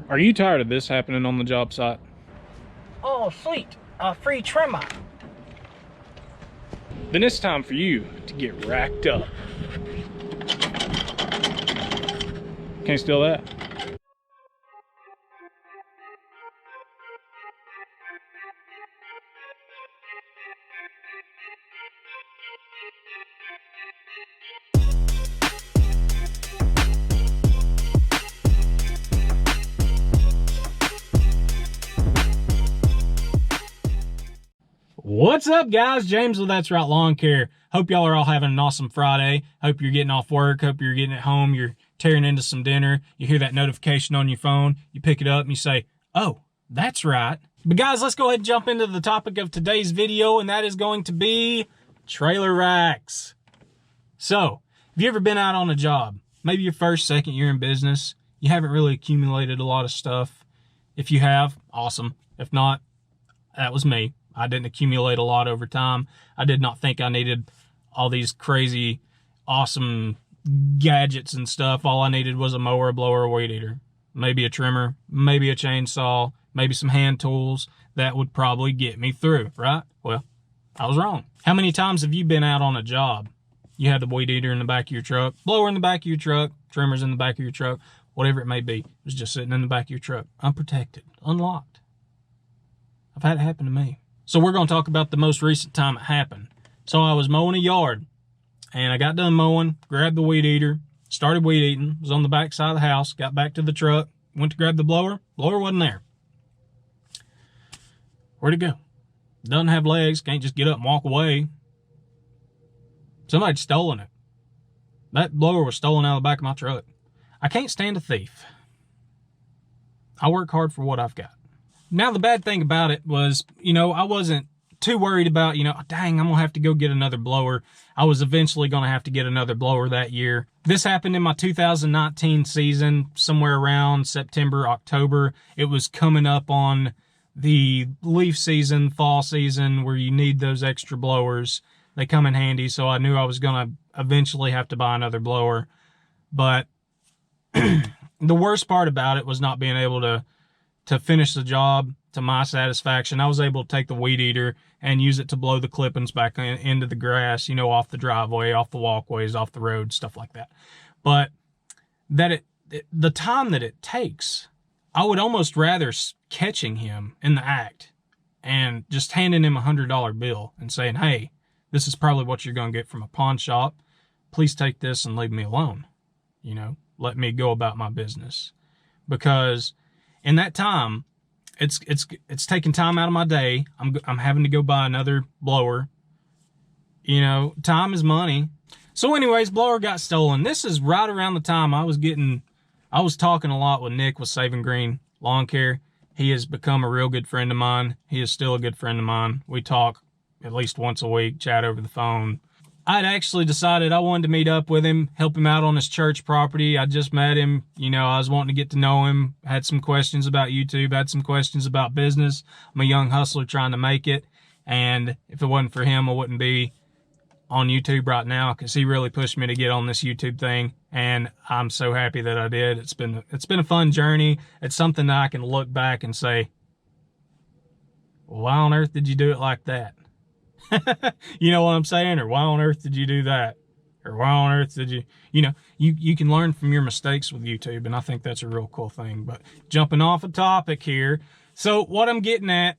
Are you tired of this happening on the job site? Oh, sweet. A free trimmer. Then it's time for you to get racked up. Can't steal that. What's up, guys? James with That's Right Lawn Care. Hope y'all are all having an awesome Friday. Hope you're getting off work. Hope you're getting at home. You're tearing into some dinner. You hear that notification on your phone. You pick it up and you say, oh, that's right. But guys, let's go ahead and jump into the topic of today's video, and that is going to be trailer racks. So, have you ever been out on a job? Maybe your first, second year in business. You haven't really accumulated a lot of stuff. If you have, awesome. If not, that was me. I didn't accumulate a lot over time. I did not think I needed all these crazy, awesome gadgets and stuff. All I needed was a mower, a blower, a weed eater, maybe a trimmer, maybe a chainsaw, maybe some hand tools. That would probably get me through, right? Well, I was wrong. How many times have you been out on a job? You had the weed eater in the back of your truck, blower in the back of your truck, trimmers in the back of your truck, whatever it may be. It was just sitting in the back of your truck, unprotected, unlocked. I've had it happen to me. So we're going to talk about the most recent time it happened. So I was mowing a yard, and I got done mowing, grabbed the weed eater, started weed eating, was on the back side of the house, got back to the truck, went to grab the blower. Blower wasn't there. Where'd it go? Doesn't have legs, can't just get up and walk away. Somebody'd stolen it. That blower was stolen out of the back of my truck. I can't stand a thief. I work hard for what I've got. Now, the bad thing about it was, I wasn't too worried about, dang, I'm going to have to go get another blower. I was eventually going to have to get another blower that year. This happened in my 2019 season, somewhere around September, October. It was coming up on the leaf season, fall season, where you need those extra blowers. They come in handy, so I knew I was going to eventually have to buy another blower. But the worst part about it was not being able to finish the job to my satisfaction. I was able to take the weed eater and use it to blow the clippings back into the grass, off the driveway, off the walkways, off the road, stuff like that. But the time that it takes, I would almost rather catching him in the act and just handing him $100 bill and saying, hey, this is probably what you're going to get from a pawn shop. Please take this and leave me alone. Let me go about my business. Because in that time, it's taking time out of my day. I'm having to go buy another blower. Time is money. So anyways, blower got stolen. This is right around the time I was talking a lot with Nick with Saving Green Lawn Care. He has become a real good friend of mine. He is still a good friend of mine. We talk at least once a week, chat over the phone. I'd actually decided I wanted to meet up with him, help him out on his church property. I just met him. I was wanting to get to know him. Had some questions about YouTube, had some questions about business. I'm a young hustler trying to make it. And if it wasn't for him, I wouldn't be on YouTube right now, because he really pushed me to get on this YouTube thing. And I'm so happy that I did. It's been a fun journey. It's something that I can look back and say, why on earth did you do it like that? You know what I'm saying? Or why on earth did you do that? Or why on earth did you, you can learn from your mistakes with YouTube, and I think that's a real cool thing. But jumping off a topic here. So what I'm getting at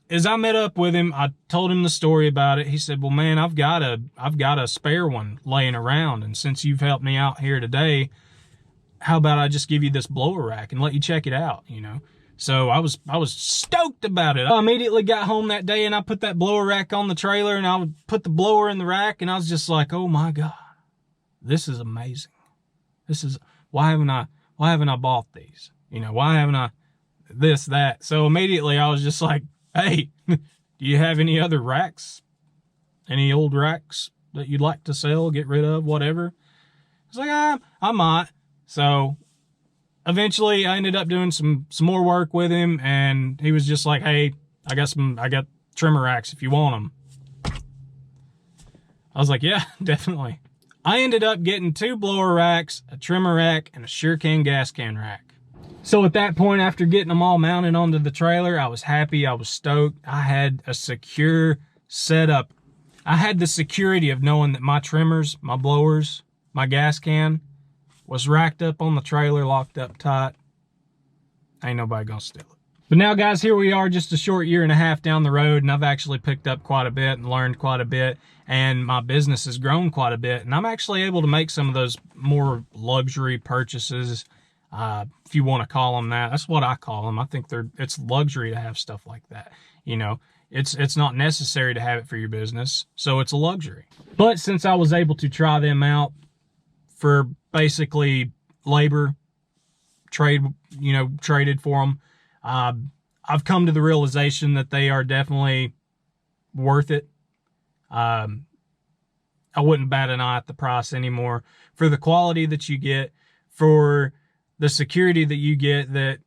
is I met up with him. I told him the story about it. He said, well, man, I've got a spare one laying around. And since you've helped me out here today, how about I just give you this blower rack and let you check it out, So I was stoked about it. I immediately got home that day and I put that blower rack on the trailer and I would put the blower in the rack, and I was just like, oh my God, this is amazing. Why haven't I bought these? Why haven't I this, that? So immediately I was just like, hey, do you have any other racks? Any old racks that you'd like to sell, get rid of, whatever? I was like, I might. So eventually I ended up doing some more work with him, and he was just like, hey, I got trimmer racks if you want them. I was like, yeah, definitely. I ended up getting 2 blower racks, a trimmer rack, and a sure can gas can rack. So at that point, after getting them all mounted onto the trailer, I was happy, I was stoked. I had a secure setup. I had the security of knowing that my trimmers, my blowers, my gas can was racked up on the trailer, locked up tight. Ain't nobody gonna steal it. But now, guys, here we are just a short year and a half down the road, and I've actually picked up quite a bit and learned quite a bit, and my business has grown quite a bit, and I'm actually able to make some of those more luxury purchases, if you want to call them that. That's what I call them. I think it's luxury to have stuff like that. You know, it's not necessary to have it for your business, so it's a luxury. But since I was able to try them out for basically labor, traded for them, I've come to the realization that they are definitely worth it. I wouldn't bat an eye at the price anymore for the quality that you get, for the security that you get, that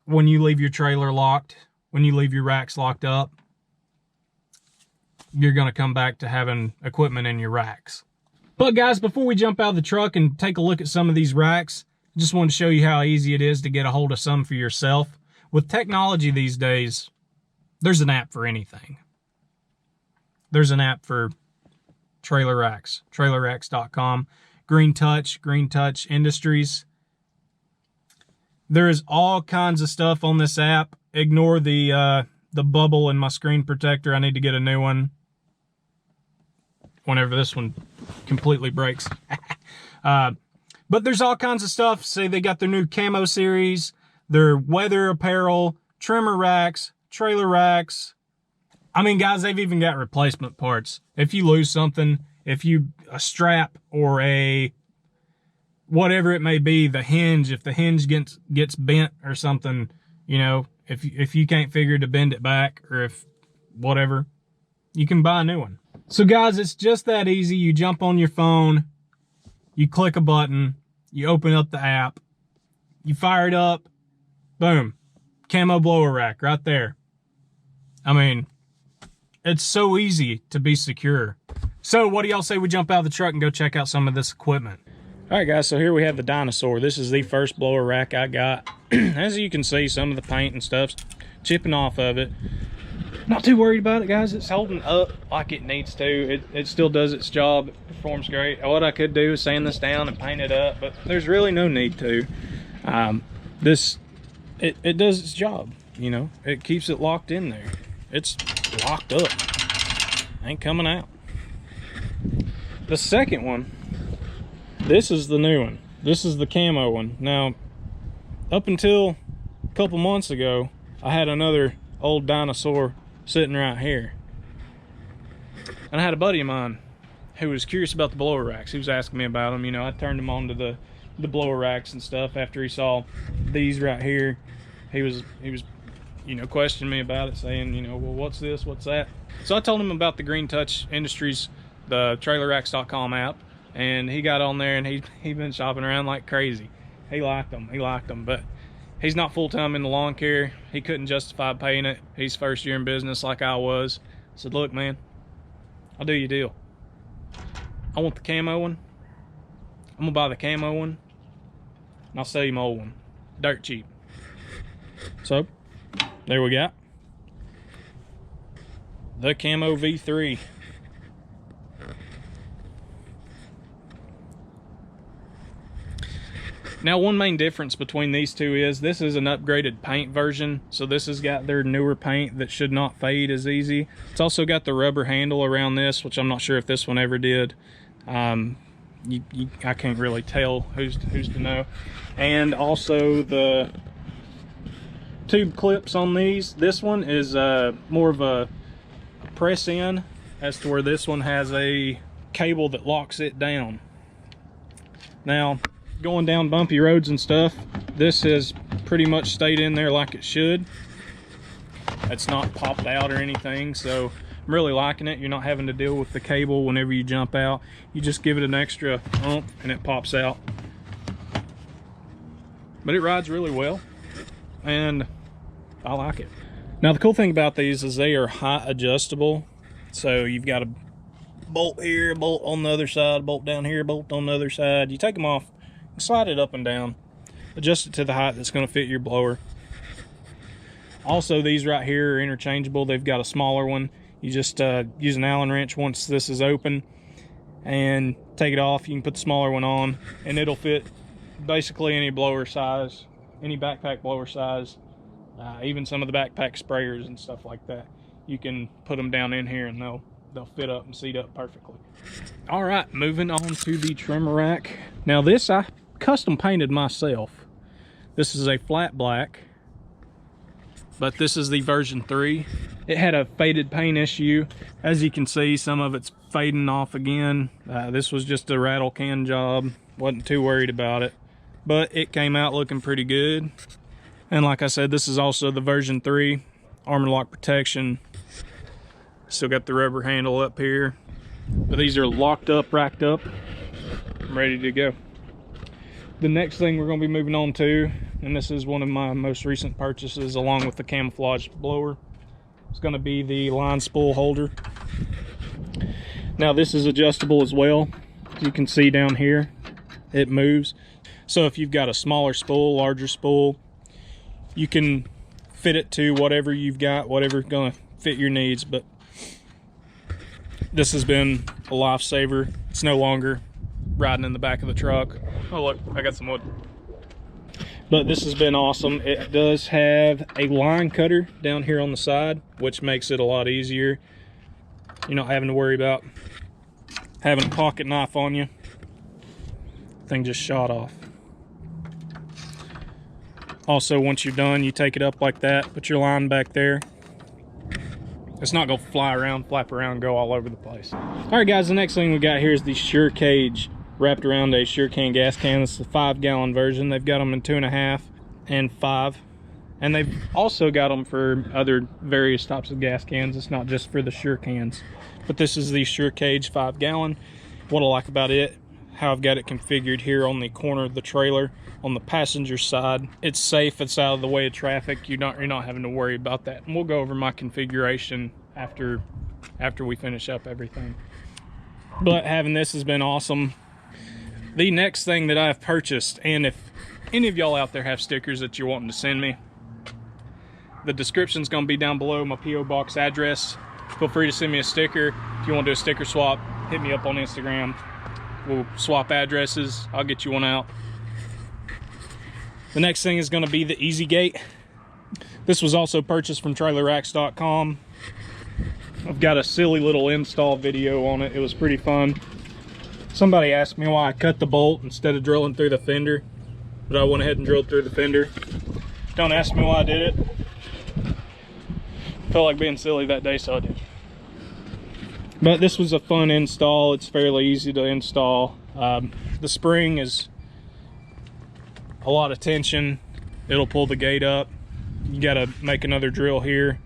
when you leave your trailer locked, when you leave your racks locked up, you're going to come back to having equipment in your racks. But guys, before we jump out of the truck and take a look at some of these racks, I just want to show you how easy it is to get a hold of some for yourself. With technology these days, there's an app for anything. There's an app for trailer racks, trailerracks.com, Green Touch Industries. There is all kinds of stuff on this app. Ignore the bubble in my screen protector. I need to get a new one whenever this one completely breaks. But there's all kinds of stuff. Say they got their new camo series, their weather apparel, trimmer racks, trailer racks. I mean, guys, they've even got replacement parts. If you lose something, a strap or a whatever it may be, the hinge, if the hinge gets bent or something, you know, if you can't figure to bend it back, or if whatever, you can buy a new one. So guys, it's just that easy. You jump on your phone, you click a button, you open up the app, you fire it up, boom, camo blower rack right there. I mean, it's so easy to be secure. So what do y'all say we jump out of the truck and go check out some of this equipment? All right, guys, so here we have the Dinosaur. This is the first blower rack I got. As you can see, some of the paint and stuff's chipping off of it. Not too worried about it, guys. It's holding up like it needs to. It still does its job. It performs great. What I could do is sand this down and paint it up, but there's really no need to. It does its job, you know. It keeps it locked in there. It's locked up. Ain't coming out. The second one, this is the new one. This is the camo one. Now, up until a couple months ago, I had another old Dinosaur sitting right here. And I had a buddy of mine who was curious about the blower racks. He was asking me about them. You know, I turned him on to the blower racks and stuff after he saw these right here. He was you know, questioning me about it, saying, you know, well, what's this, what's that? So I told him about the Green Touch Industries, the trailerracks.com app, and he got on there and he been shopping around like crazy. He liked them, but he's not full-time in the lawn care. He couldn't justify paying it. He's first year in business like I was. I said, look, man, I'll do you a deal. I want the camo one. I'm gonna buy the camo one, and I'll sell you my old one, dirt cheap. So there we got the Camo V3. Now, one main difference between these two is this is an upgraded paint version. So this has got their newer paint that should not fade as easy. It's also got the rubber handle around this, which I'm not sure if this one ever did. I can't really tell who's to know. And also the tube clips on these. This one is more of a press in, as to where this one has a cable that locks it down. Now, going down bumpy roads and stuff, this has pretty much stayed in there like it should. It's not popped out or anything, so I'm really liking it. You're not having to deal with the cable whenever you jump out. You just give it an extra oomph and it pops out. But it rides really well, and I like it. Now, the cool thing about these is they are height adjustable. So you've got a bolt here, bolt on the other side, bolt down here, bolt on the other side. You take them off, slide it up and down. adjust it to the height that's going to fit your blower. Also, these right here are interchangeable. They've got a smaller one. You just use an Allen wrench once this is open and take it off. You can put the smaller one on and it'll fit basically any blower size, any backpack blower size, even some of the backpack sprayers and stuff like that. You can put them down in here and they'll fit up and seat up perfectly. All right, moving on to the trimmer rack. Now this I custom painted myself. This is a flat black, but this is the version 3. It had a faded paint issue. As you can see, some of it's fading off again. This was just a rattle can job. Wasn't too worried about it, but it came out looking pretty good. And like I said, this is also the version 3 armor lock protection. Still got the rubber handle up here, but these are locked up, racked up. I'm ready to go. The next thing we're going to be moving on to, and this is one of my most recent purchases along with the camouflage blower, it's going to be the line spool holder. Now this is adjustable as well. As you can see down here, it moves. So if you've got a smaller spool, larger spool, you can fit it to whatever you've got, whatever's going to fit your needs. But this has been a lifesaver. It's no longer riding in the back of the truck. Oh look, I got some wood. But this has been awesome. It does have a line cutter down here on the side, which makes it a lot easier. You're not having to worry about having a pocket knife on you. Thing just shot off. Also, once you're done, you take it up like that, put your line back there. It's not gonna fly around, flap around, go all over the place. All right, guys, the next thing we got here is the Sure Cage wrapped around a Sure Can gas can. This is the 5-gallon version. They've got them in 2.5 and 5. And they've also got them for other various types of gas cans. It's not just for the Sure Cans. But this is the Sure Cage 5-gallon. What I like about it, how I've got it configured here on the corner of the trailer on the passenger side. It's safe, it's out of the way of traffic. You're not having to worry about that. And we'll go over my configuration after we finish up everything. But having this has been awesome. The next thing that I've purchased, and if any of y'all out there have stickers that you're wanting to send me, the description's gonna be down below, my P.O. box address. Feel free to send me a sticker. If you want to do a sticker swap, hit me up on Instagram. We'll swap addresses. I'll get you one out. The next thing is gonna be the Easy Gate. This was also purchased from trailerracks.com. I've got a silly little install video on it. It was pretty fun. Somebody asked me why I cut the bolt instead of drilling through the fender, but I went ahead and drilled through the fender. Don't ask me why I did it. Felt like being silly that day, so I did. But this was a fun install. It's fairly easy to install. The spring is a lot of tension. It'll pull the gate up. You gotta make another drill here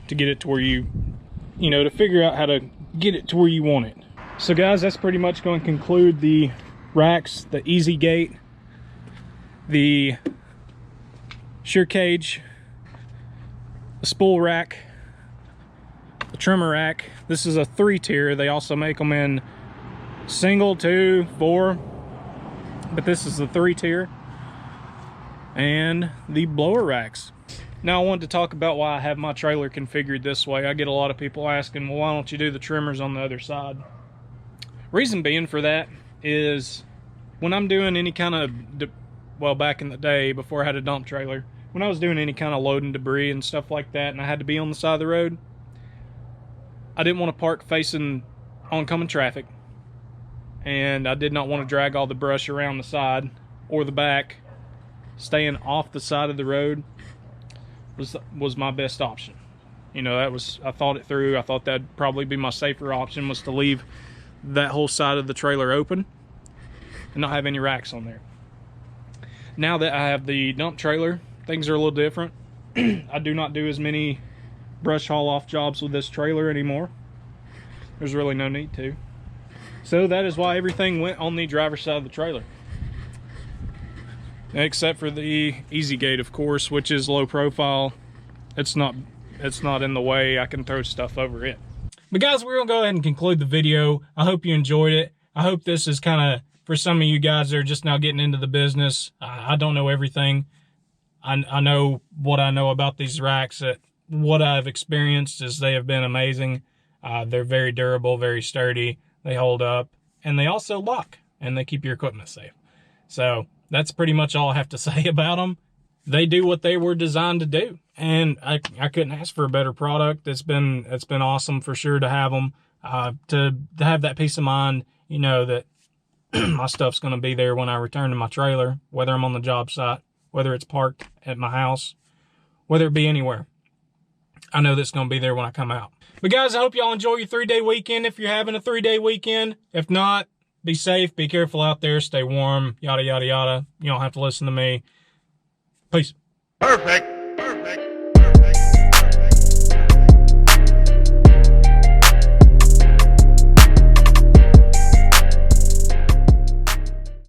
to get it to where you know, to figure out how to get it to where you want it. So guys, that's pretty much going to conclude the racks, the Easy Gate, the Sure Cage, the spool rack, the trimmer rack. This is a 3-tier. They also make them in single, 2, 4, but this is the 3-tier. And the blower racks. Now I wanted to talk about why I have my trailer configured this way. I get a lot of people asking, well, why don't you do the trimmers on the other side? Reason being for that is when I'm doing any kind of, well, back in the day before I had a dump trailer, when I was doing any kind of loading debris and stuff like that and I had to be on the side of the road, I didn't want to park facing oncoming traffic, and I did not want to drag all the brush around the side or the back. Staying off the side of the road was my best option. You know, I thought it through. I thought that'd probably be my safer option, was to leave that whole side of the trailer open and not have any racks on there. Now that I have the dump trailer, things are a little different. I do not do as many brush haul off jobs with this trailer anymore. There's really no need to. So that is why everything went on the driver's side of the trailer. Except for the Easy Gate, of course, which is low profile. It's not in the way. I can throw stuff over it. But guys, we're gonna go ahead and conclude the video. I hope you enjoyed it. I hope this has kind of for some of you guys that are just now getting into the business. I don't know everything. I know what I know about these racks. That what I've experienced is they have been amazing. They're very durable, very sturdy. They hold up, and they also lock, and they keep your equipment safe. So that's pretty much all I have to say about them. They do what they were designed to do, and I couldn't ask for a better product. It's been awesome for sure to have them, to have that peace of mind, you know, that my stuff's going to be there when I return to my trailer, whether I'm on the job site, whether it's parked at my house, whether it be anywhere. I know that's going to be there when I come out. But guys, I hope y'all enjoy your 3-day weekend if you're having a 3-day weekend. If not, be safe, be careful out there, stay warm, yada, yada, yada. You don't have to listen to me. Peace. Perfect.